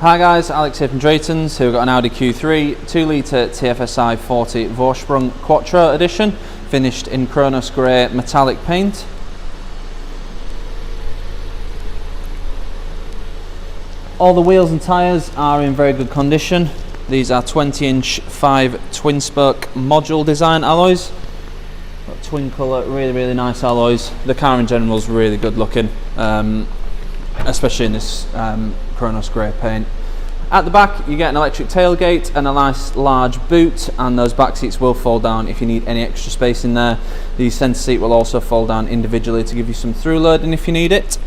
Hi guys, Alex here from Drayton's, who got an Audi Q3 2-litre TFSI 40 Vorsprung Quattro edition, finished in Tronic grey metallic paint. All the wheels and tyres are in very good condition. These are 20-inch 5 twin-spoke module design alloys. Got twin colour, really nice alloys. The car in general is really good looking, especially in this Tronic grey paint. At the back you get an electric tailgate and a nice large boot, and those back seats will fold down if you need any extra space in there. The centre seat will also fold down individually to give you some through loading if you need it.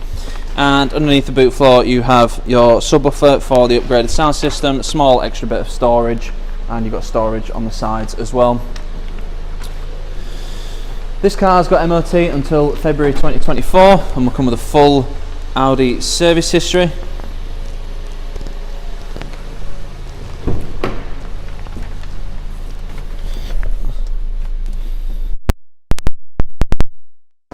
And underneath the boot floor you have your subwoofer for the upgraded sound system, a small extra bit of storage, and you've got storage on the sides as well. This car's got MOT until February 2024 and will come with a full Audi service history.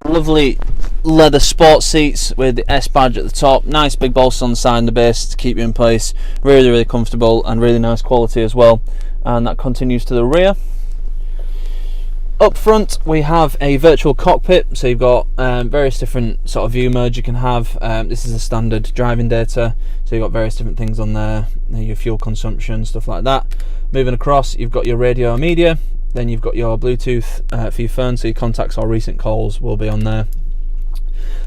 Lovely leather sports seats with the S badge at the top, nice big bolsters on the side and the base to keep you in place. Really comfortable and really nice quality as well, and that continues to the rear. Up front we have a virtual cockpit, so you've got various different sort of view modes you can have. This is a standard driving data, so you've got various different things on there, your fuel consumption, stuff like that. Moving across you've got your radio media, then you've got your Bluetooth for your phone, so your contacts or recent calls will be on there.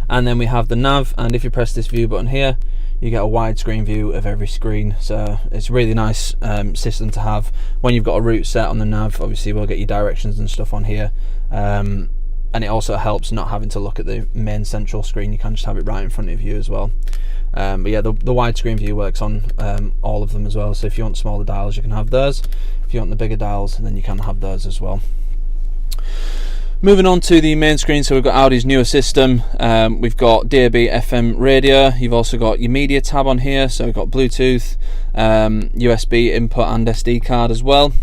And then we have the nav, and if you press this view button here you get a widescreen view of every screen, so it's a really nice system to have when you've got a route set on the nav. Obviously we'll get your directions and stuff on here, and it also helps not having to look at the main central screen. You can just have it right in front of you as well. But yeah, the widescreen view works on all of them as well, so if you want smaller dials you can have those. If you want the bigger dials then you can have those as well. Moving on to the main screen, so we've got Audi's newer system. We've got DAB FM radio. You've also got your media tab on here, so we've got Bluetooth, USB input and SD card as well.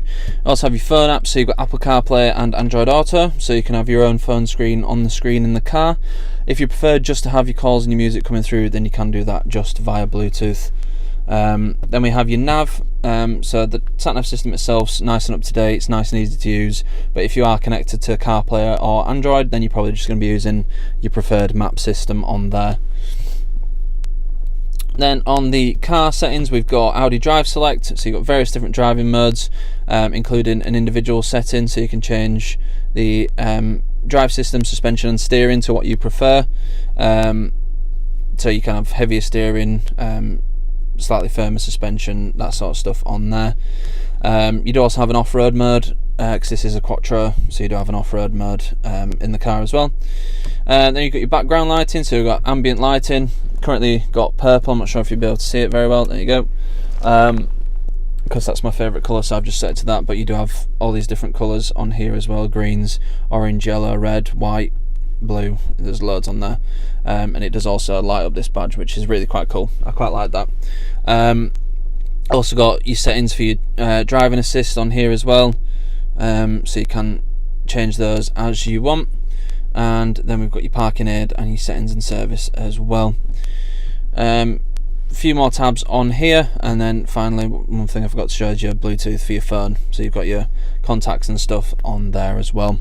You also have your phone apps, so you've got Apple CarPlay and Android Auto, so you can have your own phone screen on the screen in the car. If you prefer just to have your calls and your music coming through, then you can do that just via Bluetooth. Then we have your nav, so the sat-nav system itself's nice and up to date, it's nice and easy to use, but if you are connected to CarPlay or Android then you're probably just going to be using your preferred map system on there. Then on the car settings we've got Audi Drive Select, so you've got various different driving modes, including an individual setting, so you can change the drive system, suspension and steering to what you prefer. So you can have heavier steering, slightly firmer suspension, that sort of stuff on there. You do also have an off-road mode, because this is a Quattro, so you do have an off-road mode in the car as well. Then you've got your background lighting, so you've got ambient lighting, currently got purple. I'm not sure if you'll be able to see it very well, there you go, because that's my favourite colour, so I've just set it to that, but you do have all these different colours on here as well: greens, orange, yellow, red, white, blue, there's loads on there. And it does also light up this badge, which is really quite cool. I quite like that. Also got your settings for your driving assist on here as well, so you can change those as you want. And then we've got your parking aid and your settings and service as well. A few more tabs on here, and then finally one thing I forgot to show is your Bluetooth for your phone, so you've got your contacts and stuff on there as well.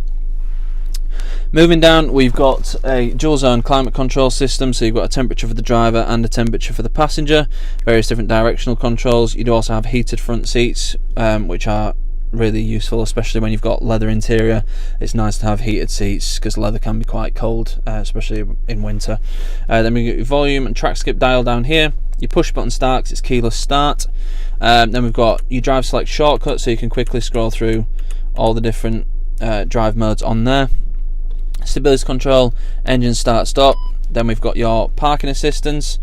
Moving down we've got a dual zone climate control system, so you've got a temperature for the driver and a temperature for the passenger, various different directional controls. You do also have heated front seats, which are really useful, especially when you've got leather interior. It's nice to have heated seats because leather can be quite cold, especially in winter. Then we get your volume and track skip dial down here, your push button start 'cause it's keyless start. Then we've got your drive select shortcut, so you can quickly scroll through all the different drive modes on there. Stability control, engine start stop. Then we've got your parking assistance,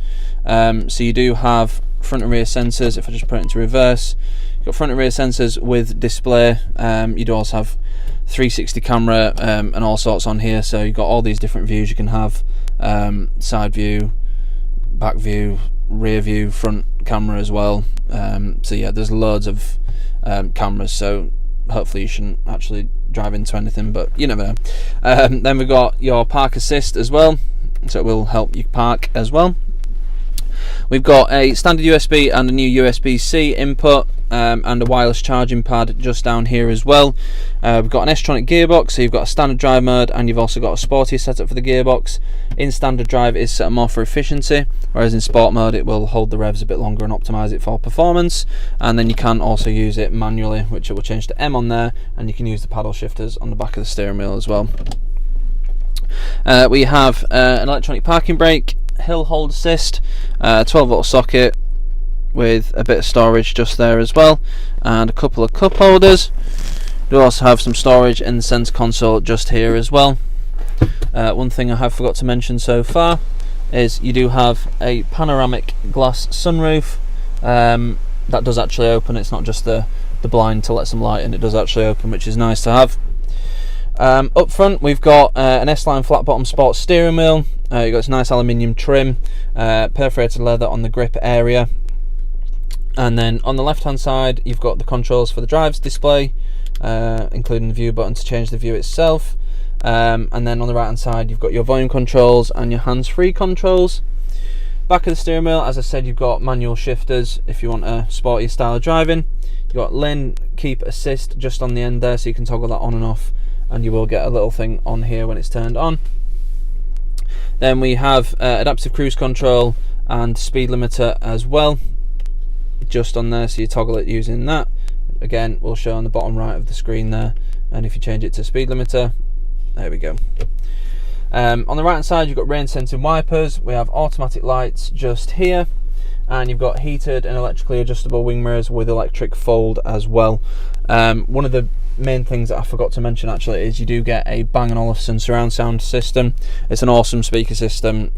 so you do have front and rear sensors. If I just put it into reverse, you've got front and rear sensors with display. You do also have 360 camera and all sorts on here, so you've got all these different views you can have: side view, back view, rear view, front camera as well. So yeah, there's loads of cameras, so hopefully you shouldn't actually drive into anything, but you never know. Then we've got your park assist as well, so it will help you park as well. We've got a standard USB and a new USB-C input, and a wireless charging pad just down here as well. We've got an Tronic gearbox, so you've got a standard drive mode and you've also got a sporty setup for the gearbox. In standard drive is set more for efficiency, whereas in sport mode it will hold the revs a bit longer and optimise it for performance. And then you can also use it manually, which it will change to M on there, and you can use the paddle shifters on the back of the steering wheel as well. We have an electronic parking brake, hill hold assist, 12-volt socket with a bit of storage just there as well, and a couple of cup holders. You also have some storage in the centre console just here as well. One thing I have forgot to mention so far is you do have a panoramic glass sunroof that does actually open. It's not just the blind to let some light in, it does actually open, which is nice to have. Up front we've got an S-Line flat bottom sports steering wheel. You've got this nice aluminium trim, perforated leather on the grip area, and then on the left hand side you've got the controls for the drives display, including the view button to change the view itself, and then on the right hand side you've got your volume controls and your hands-free controls. Back of the steering wheel, as I said, you've got manual shifters if you want a sporty style of driving. You've got lane keep assist just on the end there, so you can toggle that on and off, and you will get a little thing on here when it's turned on. Then we have adaptive cruise control and speed limiter as well, just on there, so you toggle it using that. Again, will show on the bottom right of the screen there, and if you change it to speed limiter, there we go. On the right hand side you've got rain sensing wipers. We have automatic lights just here, and you've got heated and electrically adjustable wing mirrors with electric fold as well. One of the main things that I forgot to mention actually is you do get a Bang & Olufsen surround sound system. It's an awesome speaker system.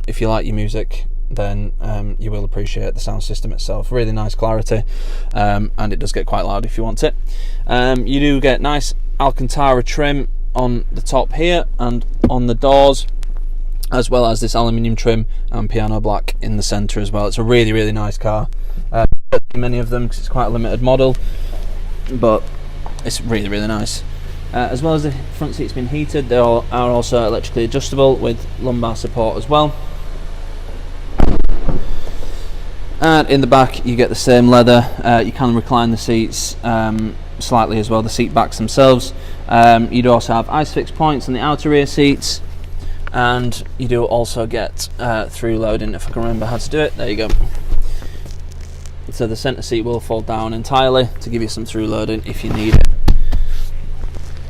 If you like your music, then you will appreciate the sound system itself. Really nice clarity, and it does get quite loud if you want it. You do get nice Alcantara trim on the top here and on the doors, as well as this aluminium trim and piano black in the centre as well. It's a really nice car. Don't see many of them because it's quite a limited model, but it's really nice. As well as the front seats being heated, they are also electrically adjustable with lumbar support as well. And in the back you get the same leather. You can recline the seats slightly as well, the seat backs themselves. You do also have ISOFIX points on the outer rear seats, and you do also get through loading, if I can remember how to do it. There you go. So the centre seat will fold down entirely to give you some through loading if you need it.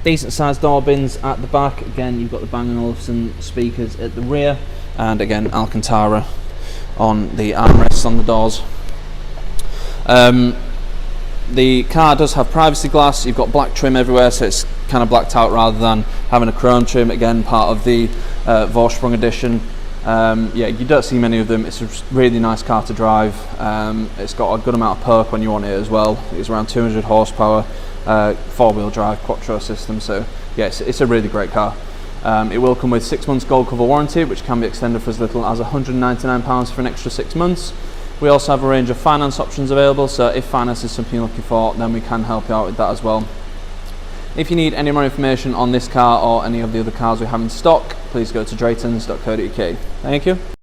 Decent sized door bins at the back. Again, you've got the Bang & Olufsen speakers at the rear, and again Alcantara on the armrests on the doors. The car does have privacy glass. You've got black trim everywhere, so it's kind of blacked out rather than having a chrome trim. Again, part of the Vorsprung edition. Yeah, you don't see many of them. It's a really nice car to drive. It's got a good amount of perk when you want it as well. It's around 200 horsepower, four-wheel drive quattro system. So yes, it's a really great car. It will come with 6 months gold cover warranty, which can be extended for as little as £199 for an extra 6 months. We also have a range of finance options available, so if finance is something you're looking for, then we can help you out with that as well. If you need any more information on this car or any of the other cars we have in stock, please go to draytons.co.uk. Thank you.